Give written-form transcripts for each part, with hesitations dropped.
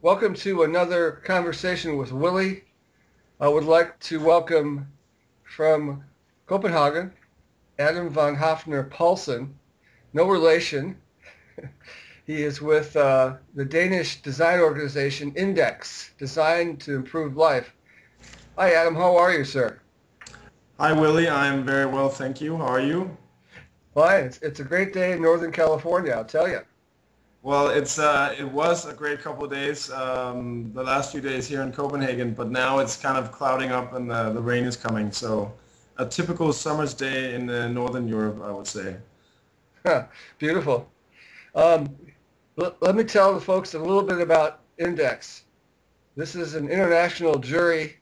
Welcome to another conversation with Willi. I would like to welcome from Copenhagen, Adam von Haffner Paulsen. No relation. He is with the Danish design organization Index, designed to improve life. Hi Adam, how are you, sir? Hi Willie, I'm very well, thank you. How are you? Fine. It's a great day in Northern California, I'll tell you. Well, it was a great couple of days, the last few days here in Copenhagen, but now it's kind of clouding up and the rain is coming. So a typical summer's day in Northern Europe, I would say. Beautiful. Um, let me tell the folks a little bit about Index. This is an international jury,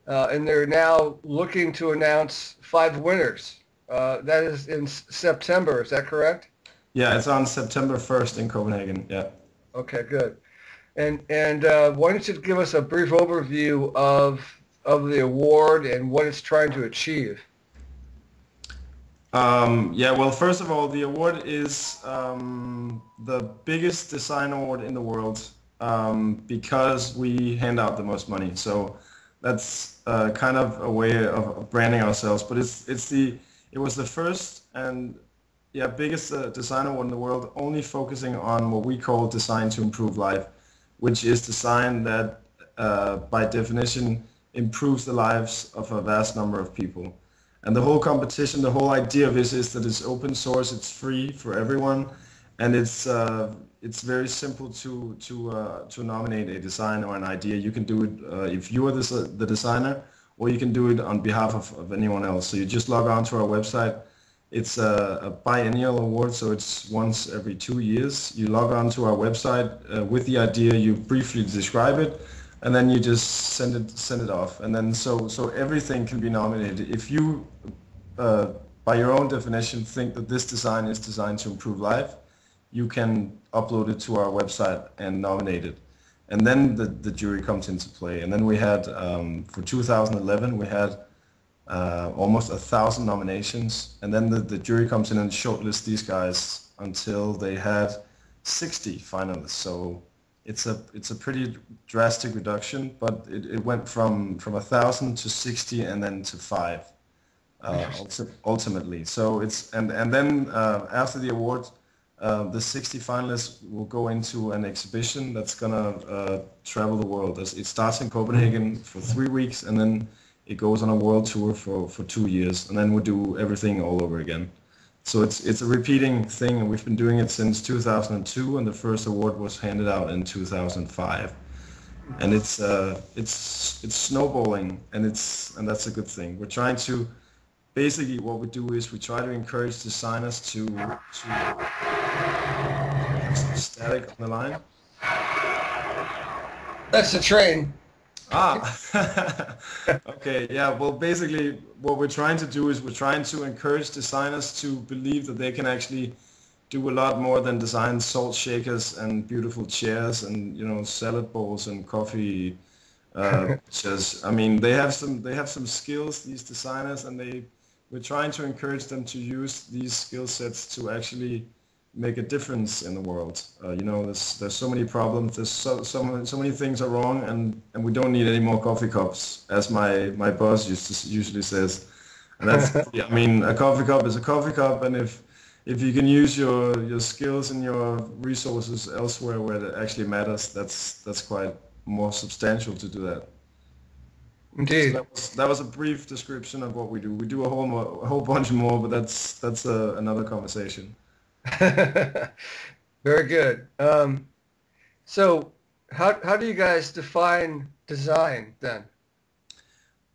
and they're now looking to announce 5 winners. That is in September, is that correct? Yeah, it's on September 1st in Copenhagen. Yeah. Okay, good. And why don't you give us a brief overview of the award and what it's trying to achieve? Yeah, well, first of all, the award is the biggest design award in the world because we hand out the most money. So that's kind of a way of branding ourselves. But it was the first and biggest design award in the world, only focusing on what we call design to improve life, which is design that by definition improves the lives of a vast number of people. And the whole competition, the whole idea of this is that it's open source, it's free for everyone, and it's very simple to nominate a design or an idea. You can do it if you are the designer, or you can do it on behalf of anyone else. So you just log on to our website. It's a biennial award, so it's once every 2 years. You log on to our website with the idea, you briefly describe it, and then you just send it off. And then so everything can be nominated. If you, by your own definition, think that this design is designed to improve life, you can upload it to our website and nominate it. And then the jury comes into play. And then we had, for 2011, we had almost 1,000 nominations, and then the jury comes in and shortlists these guys until they had 60 finalists. So it's a pretty drastic reduction, but it went from 1,000 to 60 and then to 5 ultimately. So it's and then after the award, the 60 finalists will go into an exhibition that's gonna travel the world. It starts in Copenhagen for 3 weeks, and then it goes on a world tour for 2 years, and then we do everything all over again. So it's a repeating thing, and we've been doing it since 2002, and the first award was handed out in 2005. And it's snowballing, and that's a good thing. We're trying to basically what we do is we try to encourage designers to have some static on the line. That's the train. Ah, okay, yeah. Well, basically, what we're trying to do is we're trying to encourage designers to believe that they can actually do a lot more than design salt shakers and beautiful chairs and salad bowls and coffee chairs. I mean, they have some skills, these designers, and we're trying to encourage them to use these skill sets to actually make a difference in the world. There's so many problems. There's so many things are wrong, and we don't need any more coffee cups, as my boss usually says. And that's yeah, I mean, a coffee cup is a coffee cup, and if you can use your skills and your resources elsewhere where it actually matters, that's quite more substantial to do that. So Indeed. that was a brief description of what we do. We do a whole bunch more, but that's another conversation. Very good. So how do you guys define design then?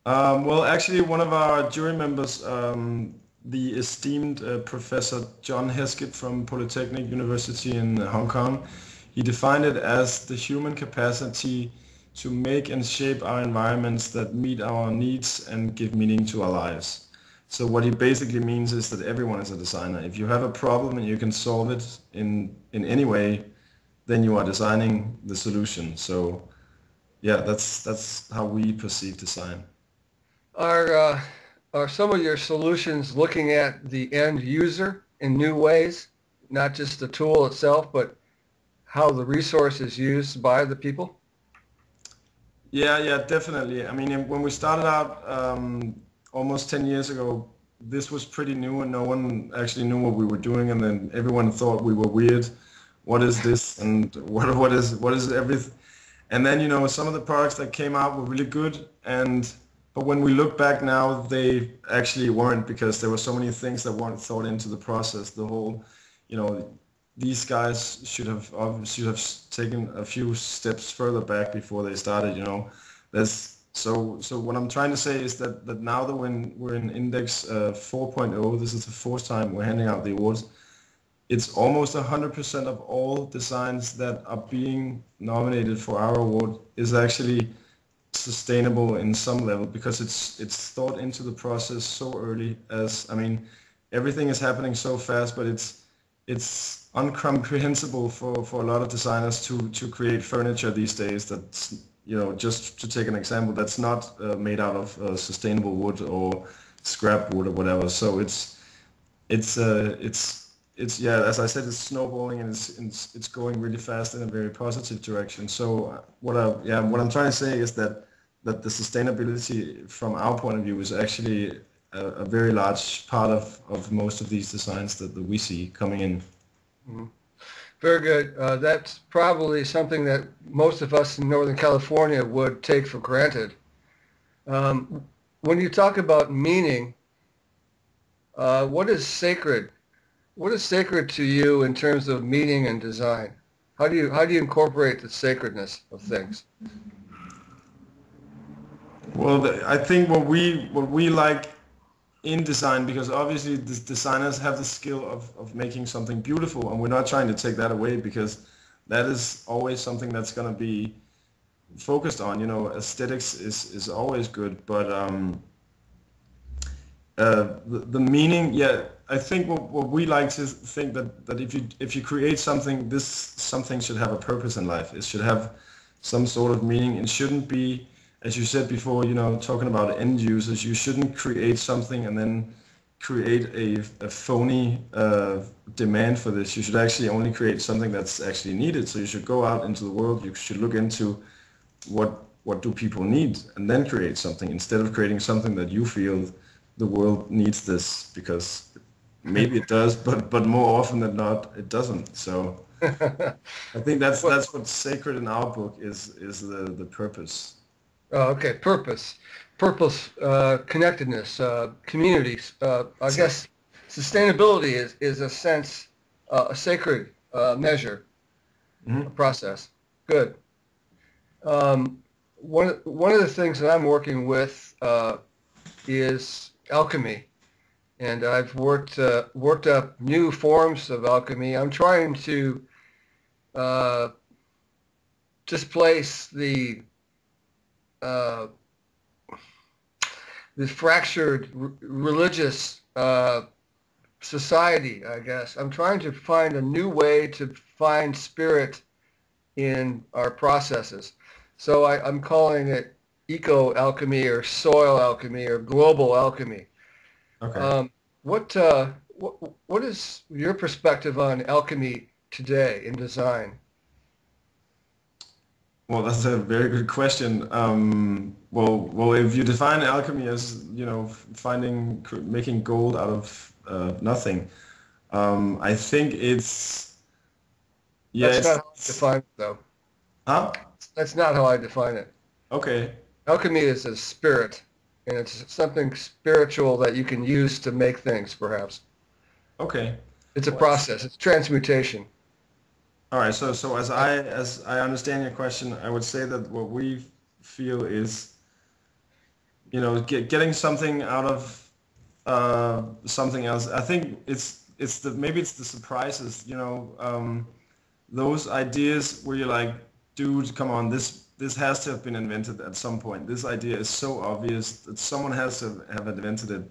Well, actually, one of our jury members, the esteemed Professor John Heskett from Polytechnic University in Hong Kong, he defined it as the human capacity to make and shape our environments that meet our needs and give meaning to our lives. So what he basically means is that everyone is a designer. If you have a problem and you can solve it in any way, then you are designing the solution. So yeah, that's how we perceive design. Are are some of your solutions looking at the end user in new ways, not just the tool itself, but how the resource is used by the people? Yeah, definitely. I mean, when we started out almost 10 years ago, this was pretty new and no one actually knew what we were doing, and then everyone thought we were weird. What is this? And what is everything? And then, some of the products that came out were really good, but when we look back now, they actually weren't, because there were so many things that weren't thought into the process. The whole, you know, these guys should have taken a few steps further back before they started. There's so what I'm trying to say is that now that when we're in Index 4.0, this is the fourth time we're handing out the awards. It's almost 100% of all designs that are being nominated for our award is actually sustainable in some level, because it's thought into the process so early. As I mean, everything is happening so fast, but it's incomprehensible for a lot of designers to create furniture these days that's, just to take an example, that's not made out of sustainable wood or scrap wood or whatever. So it's yeah, as I said, it's snowballing, and it's going really fast in a very positive direction. So what I'm trying to say is that the sustainability from our point of view is actually a very large part of most of these designs that we see coming in. Mm-hmm. Very good. That's probably something that most of us in Northern California would take for granted. When you talk about meaning, what is sacred? What is sacred to you in terms of meaning and design? How do you incorporate the sacredness of things? Well, I think what we like in design, because obviously the designers have the skill of making something beautiful, and we're not trying to take that away, because that is always something that's going to be focused on. Aesthetics is always good, but the meaning, yeah, I think what we like to think that if you create something, this something should have a purpose in life. It should have some sort of meaning. It shouldn't be, as you said before, talking about end users. You shouldn't create something and then create a phony demand for this. You should actually only create something that's actually needed. So you should go out into the world. You should look into what do people need, and then create something, instead of creating something that you feel the world needs this, because maybe it does, but more often than not, it doesn't. So I think that's what's sacred in our book is the purpose. Oh, okay, purpose, connectedness, communities. I guess sustainability is a sense, a sacred measure, Mm-hmm. a process. Good. One of the things that I'm working with is alchemy, and I've worked up new forms of alchemy. I'm trying to displace the fractured religious society, I guess. I'm trying to find a new way to find spirit in our processes. So I'm calling it eco-alchemy or soil alchemy or global alchemy. Okay. What is your perspective on alchemy today in design? Well, that's a very good question. Well, if you define alchemy as, making gold out of nothing, I think That's not it's, how I define it, though. huh? That's not how I define it. Okay. Alchemy is a spirit, and it's something spiritual that you can use to make things, perhaps. Okay. It's a Well, process. It's transmutation. all right. So as I understand your question, I would say that what we feel is, getting something out of something else. I think maybe it's the surprises. Those ideas where you're like, dude, come on, this has to have been invented at some point. This idea is so obvious that someone has to have invented it.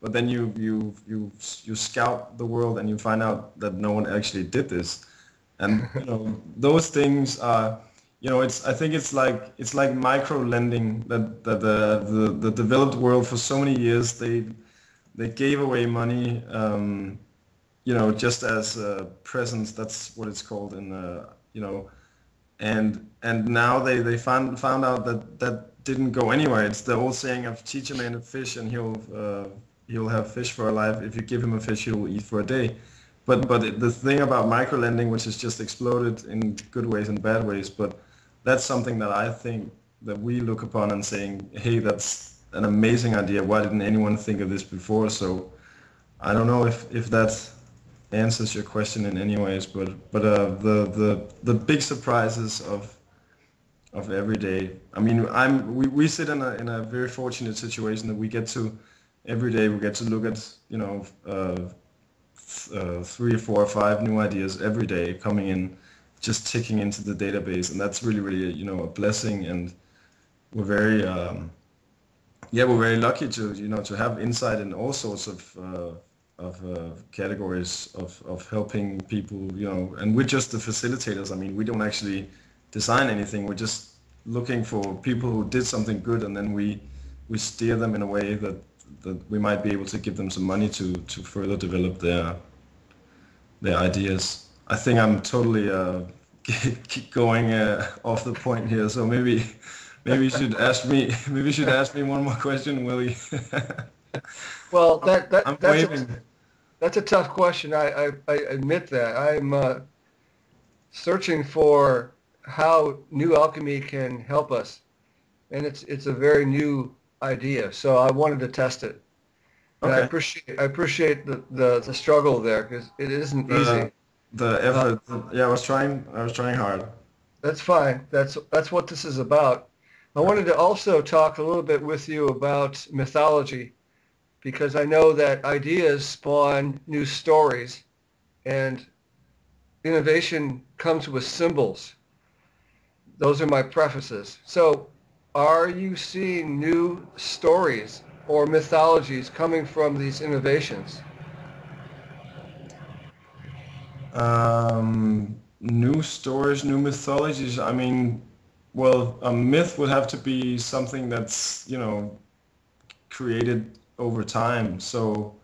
But then you scout the world and you find out that no one actually did this. And those things are, I think it's like micro lending that the developed world for so many years they gave away money, just as presents. That's what it's called you know, and now they found out that that didn't go anywhere. It's the old saying of teach a man to fish and he'll have fish for a life. If you give him a fish, he'll eat for a day. But the thing about microlending, which has just exploded in good ways and bad ways, but that's something that I think that we look upon and saying, hey, that's an amazing idea. Why didn't anyone think of this before? So I don't know if that answers your question in any ways, but the big surprises of every day. I mean, we sit in a very fortunate situation that we get to every day we get to look at, you know, 3 or 4 or 5 new ideas every day coming in, just ticking into the database, and that's really, you know, a blessing. And we're very we're very lucky to, you know, to have insight in all sorts of categories of helping people, you know, and we're just the facilitators. I mean, we don't actually design anything. We're just looking for people who did something good, and then we steer them in a way that we might be able to give them some money to further develop their ideas. I think I'm totally going off the point here, so maybe you should ask me one more question, Willie. Well, I'm waving. that's a tough question. I admit that. I'm searching for how new alchemy can help us, and it's a very new idea. So I wanted to test it, and Okay. I appreciate the struggle there because it isn't easy. The Uh, effort. Yeah, I was trying hard. that's fine. That's what this is about. I wanted to also talk a little bit with you about mythology because I know that ideas spawn new stories and innovation comes with symbols. Those are my prefaces. So are you seeing new stories or mythologies coming from these innovations? New stories, new mythologies. I mean, well, a myth would have to be something that's, you know, created over time. So,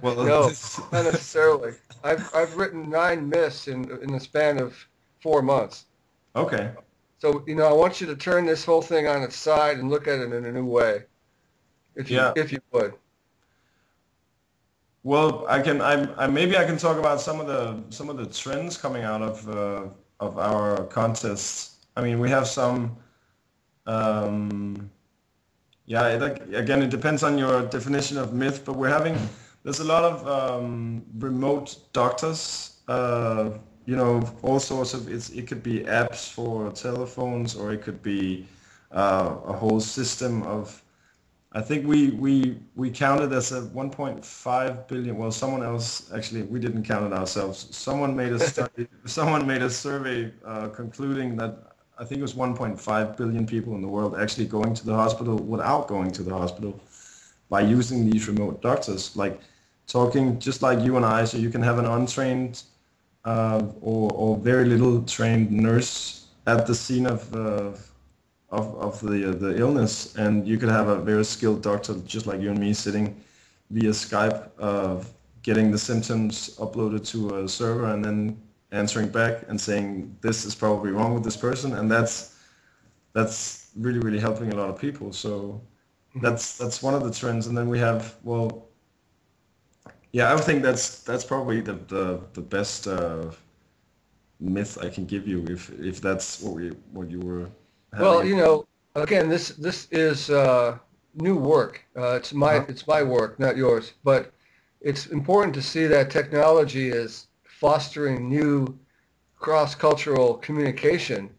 well, No, not necessarily. I've written 9 myths in the span of 4 months. okay. So, you know, I want you to turn this whole thing on its side and look at it in a new way, Yeah. if you would. Well, I maybe I can talk about some of the trends coming out of our contests. I mean, we have some. Um, Yeah, again, it depends on your definition of myth, but there's a lot of remote doctors, you know, all sorts of, it could be apps for telephones, or it could be a whole system of, I think we counted as a 1.5 billion, well, someone else, actually, we didn't count it ourselves. Someone made a study, someone made a survey concluding that I think it was 1.5 billion people in the world actually going to the hospital without going to the hospital by using these remote doctors, like talking just like you and I, so you can have an untrained or very little trained nurse at the scene of the illness, and you could have a very skilled doctor just like you and me sitting via Skype, getting the symptoms uploaded to a server and then answering back and saying this is probably wrong with this person, and that's really helping a lot of people. So Mhm. that's one of the trends. And then we have, well, yeah, I would think that's probably the best myth I can give you, if that's what you were having Well, in. you know, again, this is new work. Uh-huh. It's my work, not yours. But it's important to see that technology is fostering new cross-cultural communication.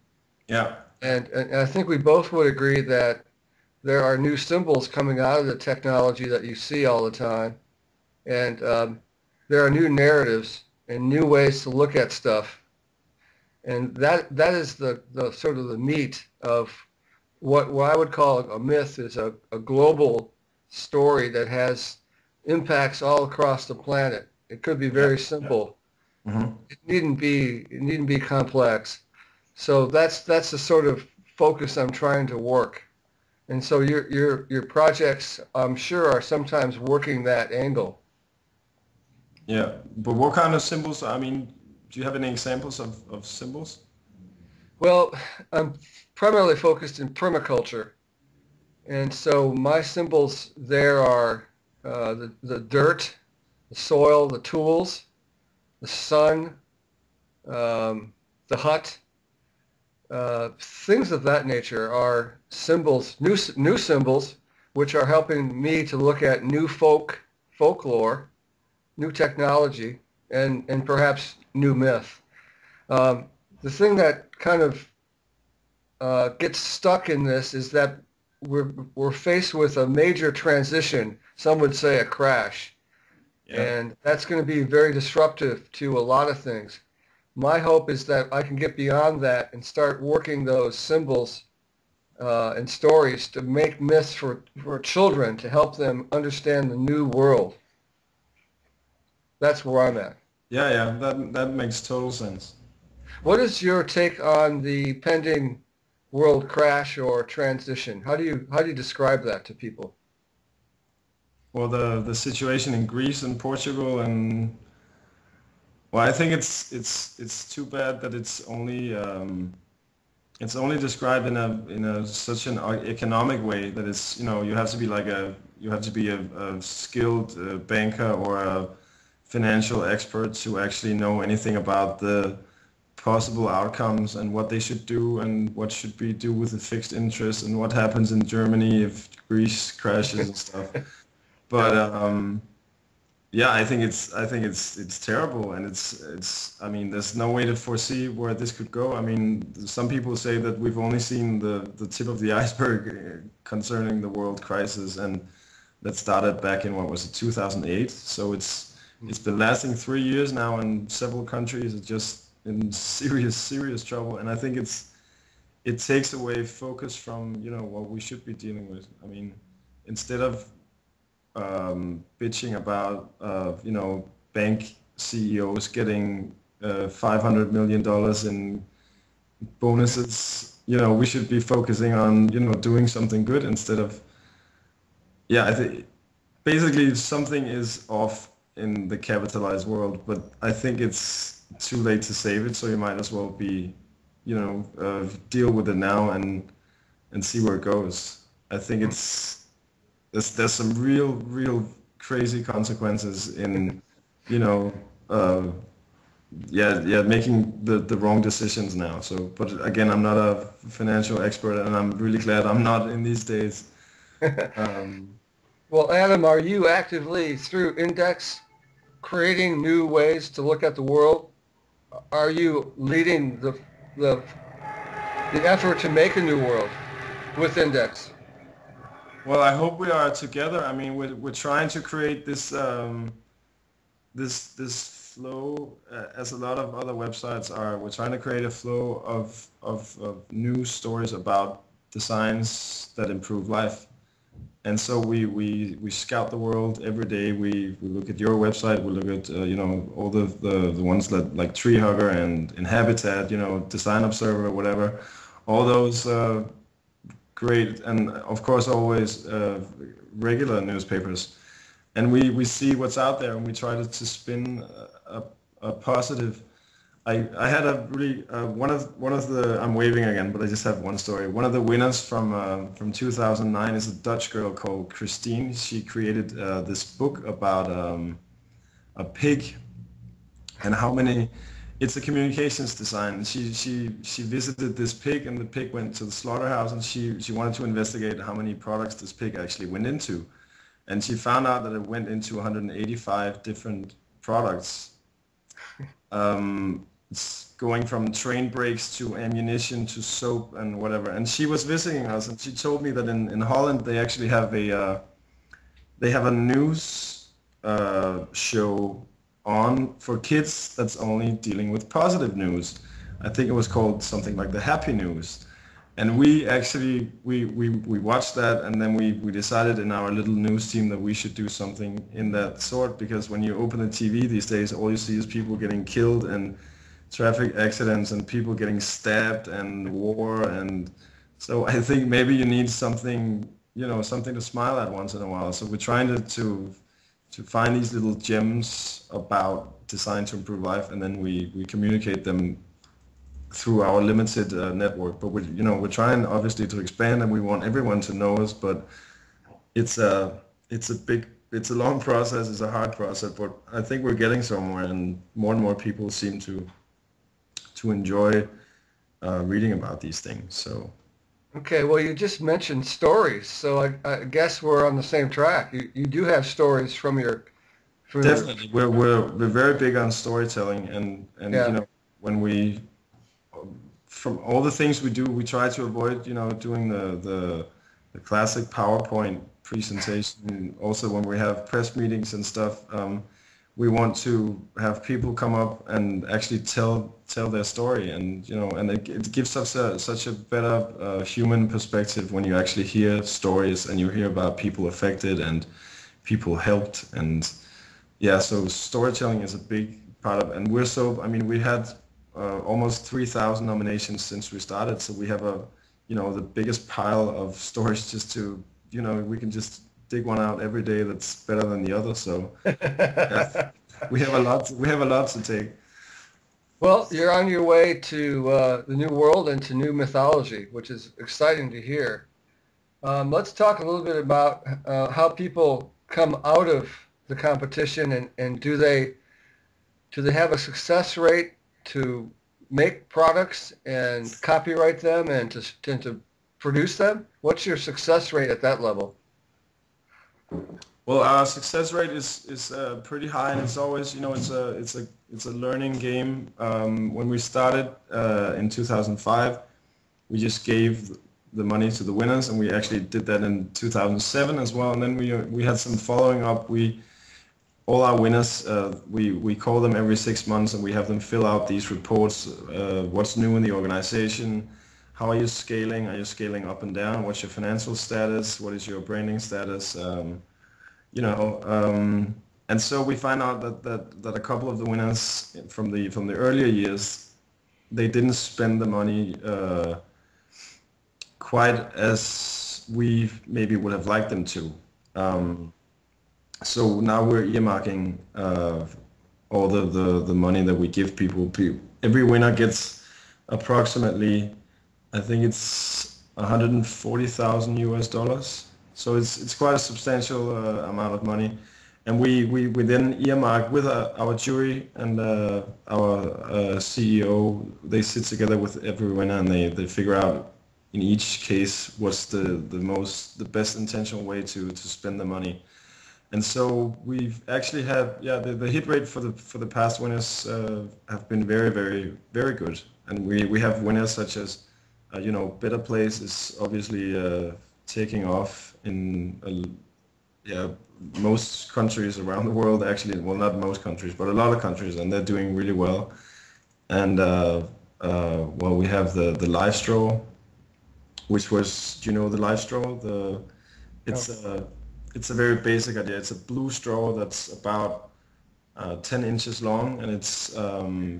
Yeah. And I think we both would agree that there are new symbols coming out of the technology that you see all the time. And there are new narratives and new ways to look at stuff. And that is the sort of the meat of what I would call a myth is a global story that has impacts all across the planet. It could be Yeah. very simple. Hmm. It needn't be complex. So that's the sort of focus I'm trying to work. And so your projects, I'm sure, are sometimes working that angle. Yeah. But what kind of symbols? I mean, do you have any examples of symbols? Well, I'm primarily focused in permaculture, and so my symbols there are the dirt, the soil, the tools, the sun, the hut. Things of that nature are symbols, new symbols, which are helping me to look at new folklore, new technology, and perhaps new myth. The thing that kind of gets stuck in this is that we're faced with a major transition. Some would say a crash, and that's going to be very disruptive to a lot of things. My hope is that I can get beyond that and start working those symbols and stories to make myths for children to help them understand the new world. That's where I'm at. Yeah, that makes total sense. What is your take on the pending world crash or transition? How do you describe that to people? Well, the situation in Greece and Portugal, and well, I think it's too bad that it's only described in a such an economic way that it's, you know, you have to be a skilled banker or a financial expert to actually know anything about the possible outcomes and what they should do and what should be do with the fixed interest and what happens in Germany if Greece crashes and stuff. But yeah, I think it's terrible, and it's I mean, there's no way to foresee where this could go. I mean, some people say that we've only seen the tip of the iceberg concerning the world crisis, and that started back in, what was it, 2008. So it's been lasting 3 years now, and several countries are just in serious trouble. And I think it takes away focus from, you know, what we should be dealing with. I mean, instead of bitching about you know, bank CEOs getting $500 million in bonuses, you know, we should be focusing on, you know, doing something good instead of, yeah, I think basically something is off in the capitalized world, but I think it's too late to save it, so you might as well be, you know, deal with it now and see where it goes. I think there's some real crazy consequences in, you know, making the wrong decisions now. So, but again, I'm not a financial expert, and I'm really glad I'm not in these days. Well, Adam, are you actively, through Index, creating new ways to look at the world? Are you leading the effort to make a new world with Index? Well, I hope we are together. I mean, we're trying to create this this flow, as a lot of other websites are. We're trying to create a flow of news stories about designs that improve life. And so we scout the world every day. We look at your website. We look at you know, all the ones that, like Tree Hugger and Habitat, you know, Design Observer, whatever. All those great, and of course always regular newspapers. And we see what's out there, and we try to spin a positive. I had a really one of the, I'm waving again, but I just have one story. One of the winners from 2009 is a Dutch girl called Christine. She created this book about a pig and how many. It's a communications design. She visited this pig, and the pig went to the slaughterhouse, and she wanted to investigate how many products this pig actually went into, and she found out that it went into 185 different products. It's going from train brakes to ammunition to soap and whatever. And she was visiting us, and she told me that in Holland they actually have a news show on for kids that's only dealing with positive news. I think it was called something like the Happy News. And we actually we watched that, and then we decided in our little news team that we should do something in that sort, because when you open the TV these days, all you see is people getting killed and traffic accidents and people getting stabbed and war. And so I think maybe you need something, you know, something to smile at once in a while. So we're trying to find these little gems about design to improve life, and then we communicate them through our limited network. But we're trying obviously to expand, and we want everyone to know us. But it's a long process. It's a hard process, but I think we're getting somewhere, and more people seem to enjoy reading about these things. So. Okay, well, you just mentioned stories, so I guess we're on the same track. You do have stories from your. Definitely, we're very big on storytelling, and Yeah. when we from all the things we do, we try to avoid doing the classic PowerPoint presentation. Also, when we have press meetings and stuff, we want to have people come up and actually tell their story, and it gives us such a better human perspective when you actually hear stories and you hear about people affected and people helped. And yeah, so storytelling is a big part of, and we had almost 3,000 nominations since we started, so we have the biggest pile of stories just to, we can just dig one out every day that's better than the other. So yeah, we have a lot to take. Well, you're on your way to the new world and to new mythology, which is exciting to hear. Let's talk a little bit about how people come out of the competition, and do they have a success rate to make products and copyright them and to produce them? What's your success rate at that level? Well, our success rate is pretty high, and it's always it's a learning game. When we started in 2005, we just gave the money to the winners, and we actually did that in 2007 as well. And then we had some following up. All our winners, we call them every 6 months, and we have them fill out these reports. What's new in the organization? How are you scaling? Are you scaling up and down? What's your financial status? What is your branding status? And so we find out that a couple of the winners from the earlier years, they didn't spend the money quite as we maybe would have liked them to. So now we're earmarking all the money that we give people. Every winner gets approximately, I think it's 140,000 US dollars. So it's quite a substantial amount of money, and we then earmark with our jury and our CEO. They sit together with every winner, and they figure out in each case what's the best intentional way to spend the money. And so we've actually had the hit rate for the past winners have been very, very, very good, and we have winners such as Better Place is obviously taking off in most countries around the world. Actually, well, not most countries, but a lot of countries, and they're doing really well. And well, we have the live straw, which was, do you know the live straw? It's a very basic idea. It's a blue straw that's about 10 inches long, and it's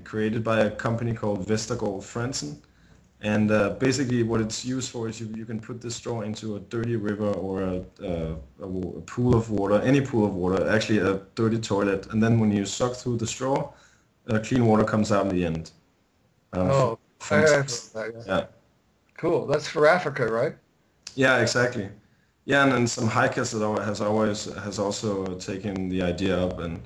created by a company called Vestergaard Fransen. And basically what it's used for is you can put this straw into a dirty river or a pool of water, any pool of water, actually a dirty toilet, and then when you suck through the straw, clean water comes out in the end. Yeah. Cool. That's for Africa, right? Yeah, exactly. Yeah, and then some hikers has also taken the idea up, and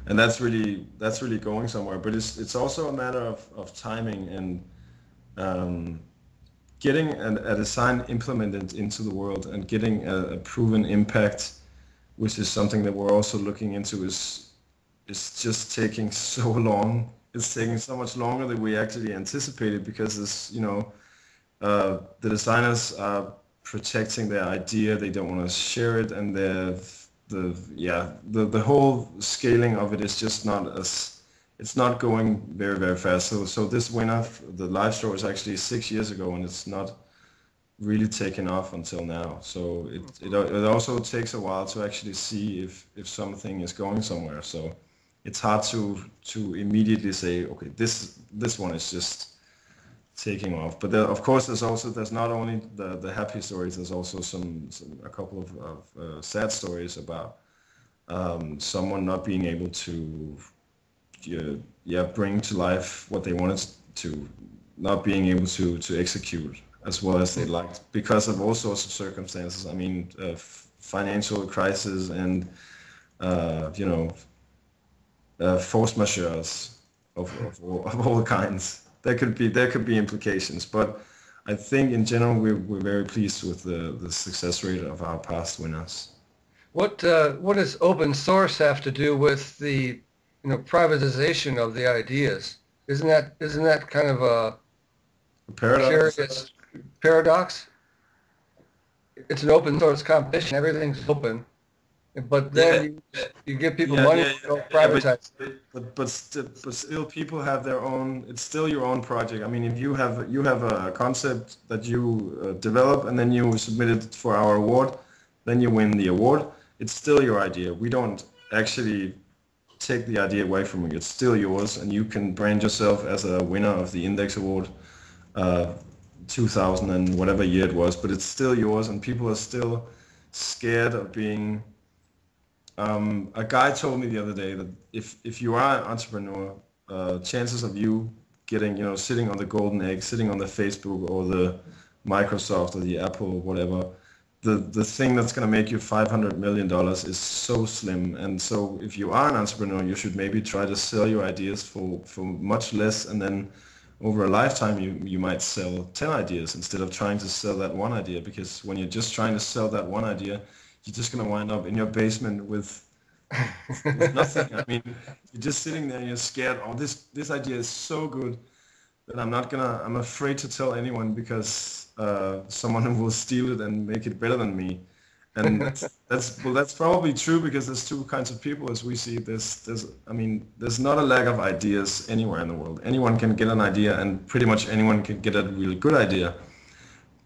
that's really going somewhere. But it's also a matter of timing and getting a design implemented into the world and getting a proven impact, which is something that we're also looking into, is just taking so long. It's taking so much longer than we actually anticipated, because the designers are protecting their idea. They don't want to share it, and the whole scaling of it is just it's not going very, very fast. So this winner, the live straw, is actually 6 years ago, and it's not really taken off until now. So it also takes a while to actually see if something is going somewhere. So it's hard to immediately say, okay, this one is just taking off. But of course, there's not only the happy stories. There's also a couple of sad stories about someone not being able to bring to life what they wanted to, not being able to execute as well as they liked because of all sorts of circumstances. I mean, financial crisis and force majeures of all kinds. There could be implications, but I think in general we're very pleased with the success rate of our past winners. What does open source have to do with the privatization of the ideas? Isn't that kind of a Paradox. curious paradox? It's an open source competition. Everything's open, but then you give people money to go privatize. But still people have their own. It's still your own project. I mean, if you have a concept that you develop and then you submit it for our award, then you win the award. It's still your idea. We don't actually take the idea away from you. It's still yours, and you can brand yourself as a winner of the Index Award 2000 and whatever year it was, but it's still yours, and people are still scared of being... a guy told me the other day that if you are an entrepreneur, chances of you getting, sitting on the golden egg, sitting on the Facebook or the Microsoft or the Apple or whatever, the thing that's going to make you $500 million is so slim. And so if you are an entrepreneur, you should maybe try to sell your ideas for much less, and then over a lifetime you might sell 10 ideas instead of trying to sell that one idea, because when you're just trying to sell that one idea, you're just going to wind up in your basement with nothing. I mean, you're just sitting there and you're scared, oh, this idea is so good that I'm afraid to tell anyone because someone will steal it and make it better than me. And that's probably true, because there's two kinds of people as we see. There's not a lack of ideas anywhere in the world. Anyone can get an idea, and pretty much anyone can get a really good idea,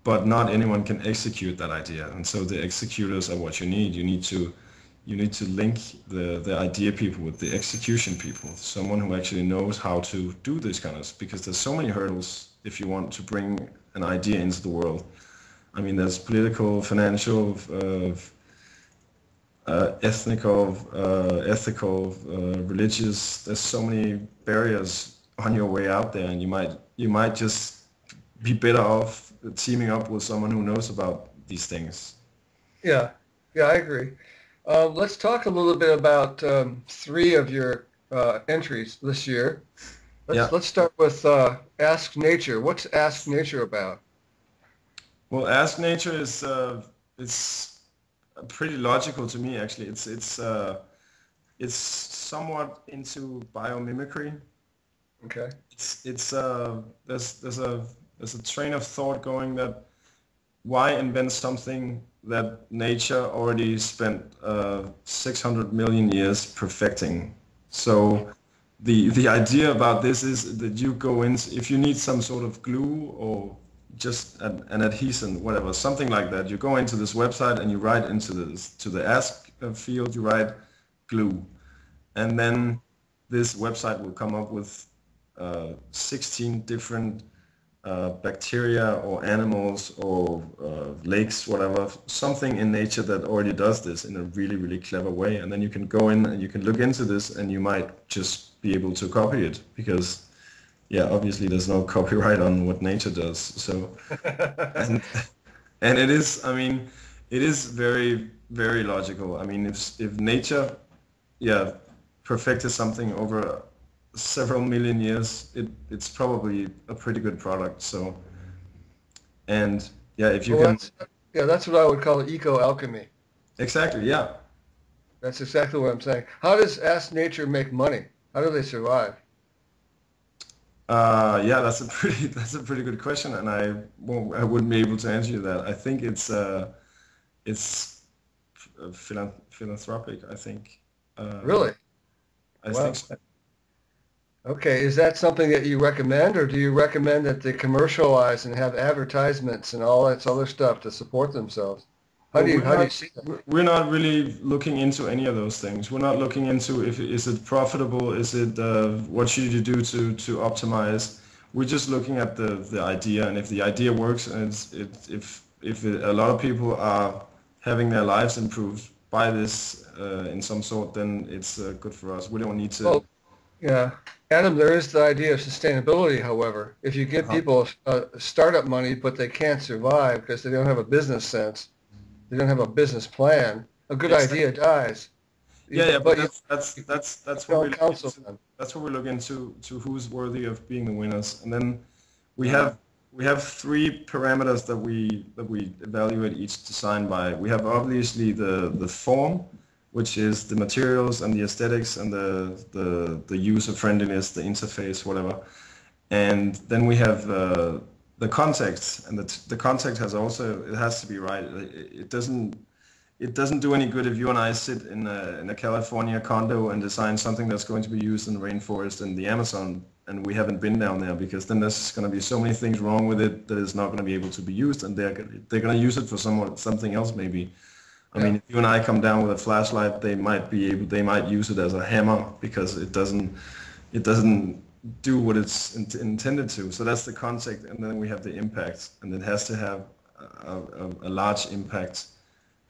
but not anyone can execute that idea. And so the executors are what you need. You need to link the idea people with the execution people, someone who actually knows how to do this kind of, because there's so many hurdles if you want to bring an idea into the world. I mean, there's political, financial, ethnical, ethical, religious. There's so many barriers on your way out there, and you might just be better off teaming up with someone who knows about these things. Yeah, I agree. Let's talk a little bit about three of your entries this year. Let's start with Ask Nature. What's Ask Nature about? Well, Ask Nature is it's pretty logical to me, actually. It's somewhat into biomimicry. Okay. There's a train of thought going that why invent something that nature already spent 600 million years perfecting? So the idea about this is that you go in, if you need some sort of glue or just an adhesive, whatever, something like that, you go into this website and you write into the ask field, you write glue, and then this website will come up with 16 different bacteria or animals or lakes, whatever, something in nature that already does this in a really, really clever way. And then you can go in and you can look into this, and you might just be able to copy it, because obviously there's no copyright on what nature does. So and it is, I mean, it is very, very logical. I mean, if nature perfected something over several million years, it's probably a pretty good product. So, and if you can... That's what I would call eco-alchemy. Exactly, yeah. That's exactly what I'm saying. How does Ask Nature make money? How do they survive? That's a pretty good question, and I wouldn't be able to answer you that. I think it's philanthropic, I think. Really? I think so. Okay, is that something that you recommend, or do you recommend that they commercialize and have advertisements and all that other stuff to support themselves? How do you see that? We're not really looking into any of those things. We're not looking into is it profitable, is it what should you do to optimize. We're just looking at the idea, and if the idea works and if a lot of people are having their lives improved buy this in some sort, then it's good for us. We don't need to. Well, yeah. Adam, there is the idea of sustainability, however. If you give people startup money, but they can't survive because they don't have a business sense, they don't have a business plan, a good idea dies. Yeah, But but that's what we look counsel into. them. That's what we look into to who's worthy of being the winners, and then we Mm-hmm. have three parameters that we evaluate each design by. We have obviously the form, which is the materials and the aesthetics and the user friendliness, the interface, whatever, and then we have the context, and the context it has to be right. It doesn't do any good if you and I sit in a California condo and design something that's going to be used in the rainforest and the Amazon, and we haven't been down there, because then there's going to be so many things wrong with it that it's not going to be able to be used, and they're going to use it for something else maybe. I mean, if you and I come down with a flashlight, they might use it as a hammer, because it doesn't do what it's intended to. So that's the concept, and then we have the impact, and it has to have a large impact.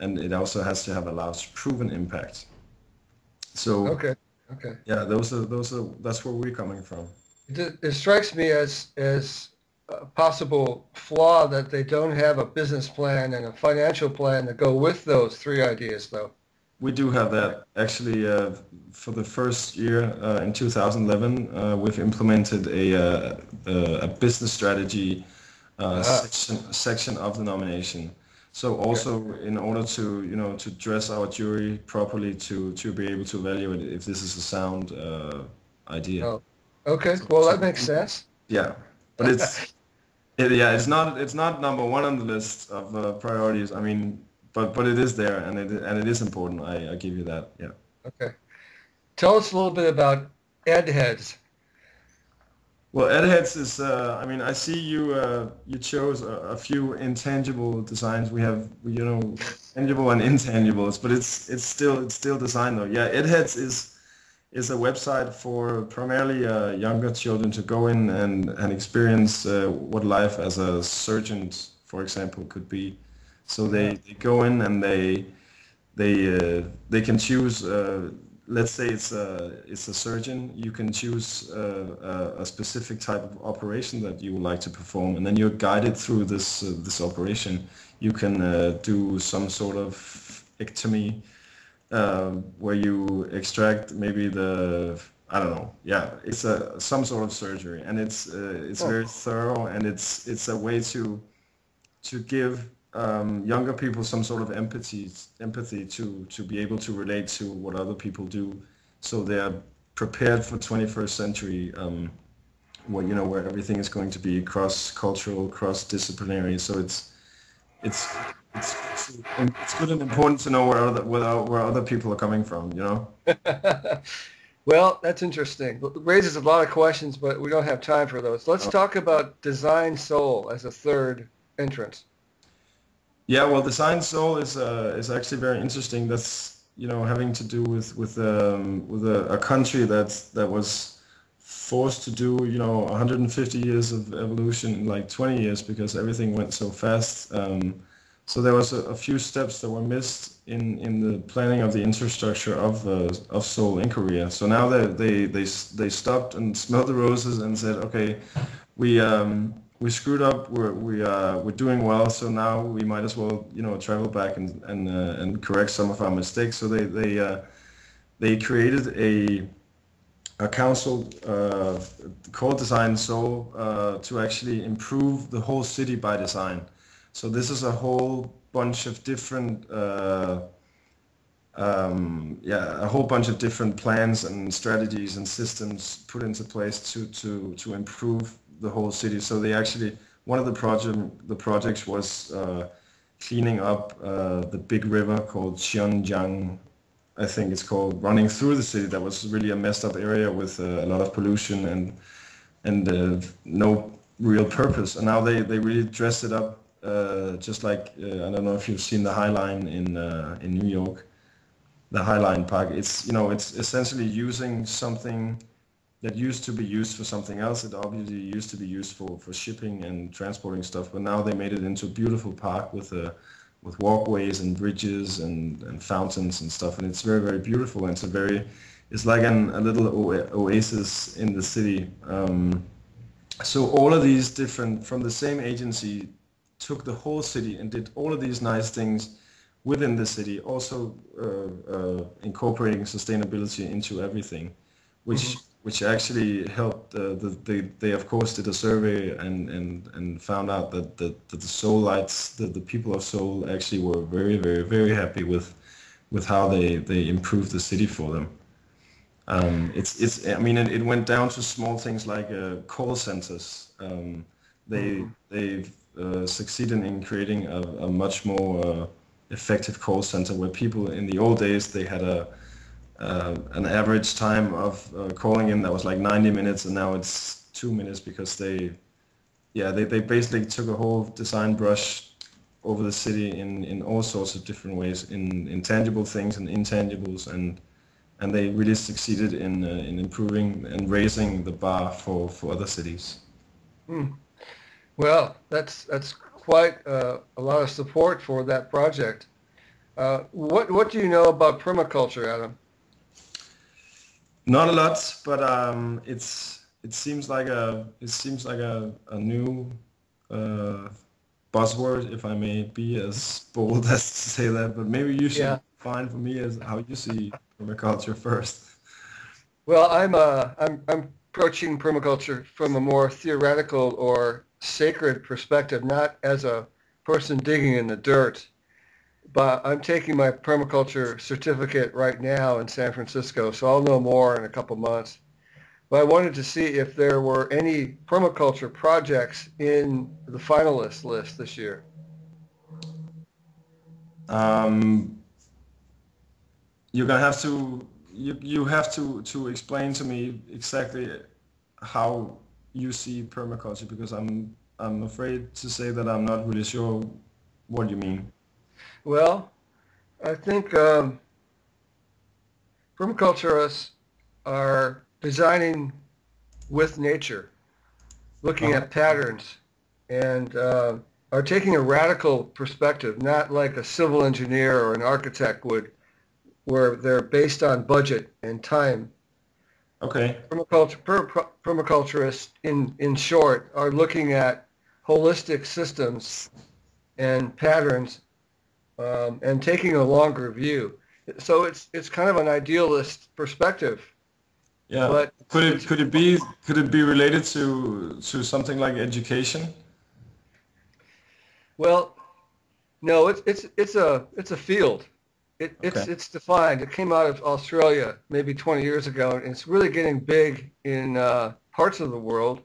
And it also has to have a large proven impact. So Okay. yeah, that's where we're coming from. It strikes me as a possible flaw that they don't have a business plan and a financial plan to go with those three ideas, though. We do have that actually. For the first year in 2011, we've implemented a business strategy section of the nomination. So also in order to dress our jury properly to be able to evaluate if this is a sound idea. Oh, okay. Well, that makes sense. Yeah, but it's not number one on the list of priorities. I mean, but it is there, and it is important. I give you that. Yeah. Okay. Tell us a little bit about EdHeads. Well, EdHeads is, I mean, I see you chose a few intangible designs. We have, tangible and intangibles, but it's still design though. Yeah, EdHeads is a website for primarily younger children to go in and experience what life as a surgeon, for example, could be. So they go in and they can choose. Let's say it's a surgeon. You can choose a specific type of operation that you would like to perform, and then you're guided through this operation. You can do some sort of ectomy where you extract maybe I don't know. Yeah, it's some sort of surgery, and it's very thorough, and it's a way to give younger people some sort of empathy to be able to relate to what other people do, so they are prepared for 21st century, where everything is going to be cross-cultural, cross-disciplinary. So it's good and important to know where other people are coming from. Well, that's interesting. It raises a lot of questions, but we don't have time for those. Let's talk about Design Soul as a third entrance. Yeah, well, Design Soul is actually very interesting. That's having to do with a country that was forced to do 150 years of evolution in like 20 years, because everything went so fast. So there was a few steps that were missed in the planning of the infrastructure of Seoul in Korea. So now they stopped and smelled the roses and said, okay, we screwed up. We're doing well. So now we might as well travel back and correct some of our mistakes. So they created a council called Design Seoul to actually improve the whole city by design. So this is a whole bunch of different a whole bunch of different plans and strategies and systems put into place to improve the whole city. So they actually, one of the projects was cleaning up the big river called Cheonjiang, I think it's called, running through the city. That was really a messed up area with a lot of pollution and no real purpose. And now they really dressed it up, just like I don't know if you've seen the High Line in New York, the High Line Park. It's it's essentially using something that used to be used for something else. It obviously used to be used for shipping and transporting stuff, but now they made it into a beautiful park with with walkways and bridges and fountains and stuff, and it's very, very beautiful. And it's like a little oasis in the city. So all of these different, from the same agency, took the whole city and did all of these nice things within the city, also incorporating sustainability into everything, which actually helped. They of course did a survey and found out that the Seoul lights, the people of Seoul actually were very, very, very happy with how they improved the city for them. I mean, it went down to small things like call centers. They've succeeded in creating a much more effective call center, where people in the old days, they had an average time of calling in that was like 90 minutes, and now it's 2 minutes, because they basically took a whole design brush over the city in all sorts of different ways, in tangible things and intangibles, and they really succeeded in improving and raising the bar for other cities. Well, that's quite a lot of support for that project. What do you know about permaculture, Adam? Not a lot, but it seems like a new buzzword, if I may be as bold as to say that. But maybe you should define for me as how you see permaculture first. Well, I'm approaching permaculture from a more theoretical or sacred perspective, not as a person digging in the dirt. But I'm taking my permaculture certificate right now in San Francisco, so I'll know more in a couple months. But I wanted to see if there were any permaculture projects in the finalist list this year. You're gonna have to you have to explain to me exactly how you see permaculture, because I'm afraid to say that I'm not really sure what you mean. Well, I think permaculturists are designing with nature, looking at patterns, and are taking a radical perspective, not like a civil engineer or an architect would, where they're based on budget and time. Okay. Permaculturists, in short, are looking at holistic systems and patterns, and taking a longer view. So it's kind of an idealist perspective. Yeah. But could it be related to something like education? Well, no, it's a field. It's defined. It came out of Australia maybe 20 years ago, and it's really getting big in parts of the world: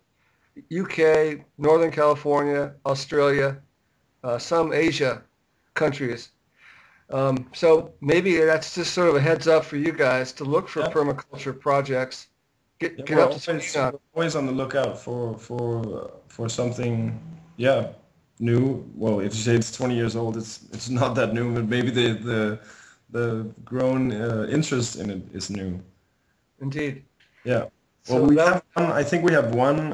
UK, Northern California, Australia, some Asia countries. So maybe that's just sort of a heads up for you guys to look for permaculture projects. Get up to speed on. Always on the lookout for something, new. Well, if you say it's 20 years old, it's not that new, but maybe the grown interest in it is new. Indeed. Yeah. Well, I think we have one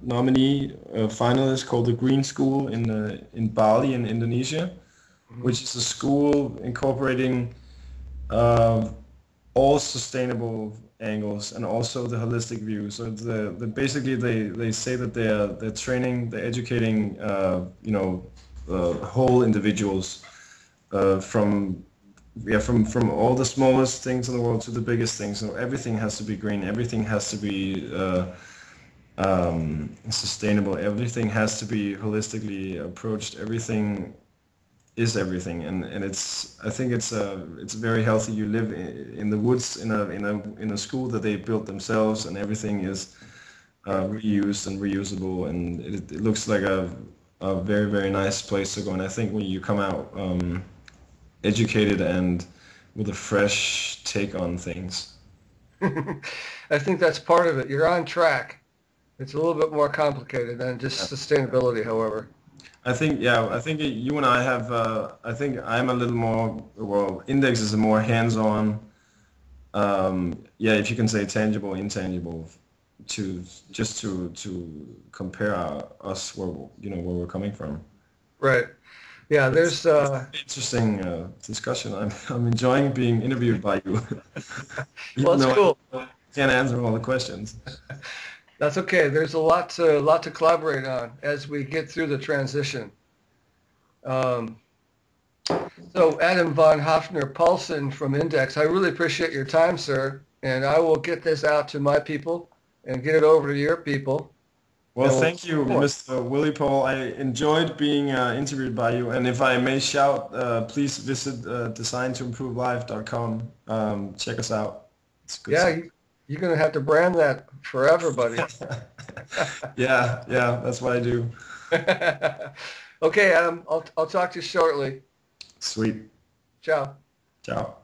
nominee, finalist called the Green School in Bali in Indonesia, which is a school incorporating all sustainable angles and also the holistic view. So basically they say that they're training, they're educating whole individuals from all the smallest things in the world to the biggest things. So everything has to be green, everything has to be sustainable, everything has to be holistically approached, everything is everything, and I think it's very healthy. You live in the woods in a school that they built themselves, and everything is reused and reusable, and it looks like a very, very nice place to go. And I think when you come out educated and with a fresh take on things. I think that's part of it. You're on track. It's a little bit more complicated than just sustainability, however. I think you and I have, I think I'm a little more, well, Index is a more hands-on, if you can say tangible, intangible, to compare us where we're coming from. Right. Yeah, It's there's interesting discussion. I'm enjoying being interviewed by you, well, even that's though cool. I can't answer all the questions. That's okay. There's a lot to collaborate on as we get through the transition. Um, so Adam von Haffner Paulsen from Index, I really appreciate your time, sir, and I will get this out to my people and get it over to your people. Well, And we'll thank you, Mr. Willi Paul. I enjoyed being interviewed by you, and if I may shout, please visit designtoimprove.life.com. Check us out. It's good yeah, stuff. you're going to have to brand that forever, buddy. Yeah, that's what I do. Okay, Adam, I'll talk to you shortly. Sweet. Ciao. Ciao.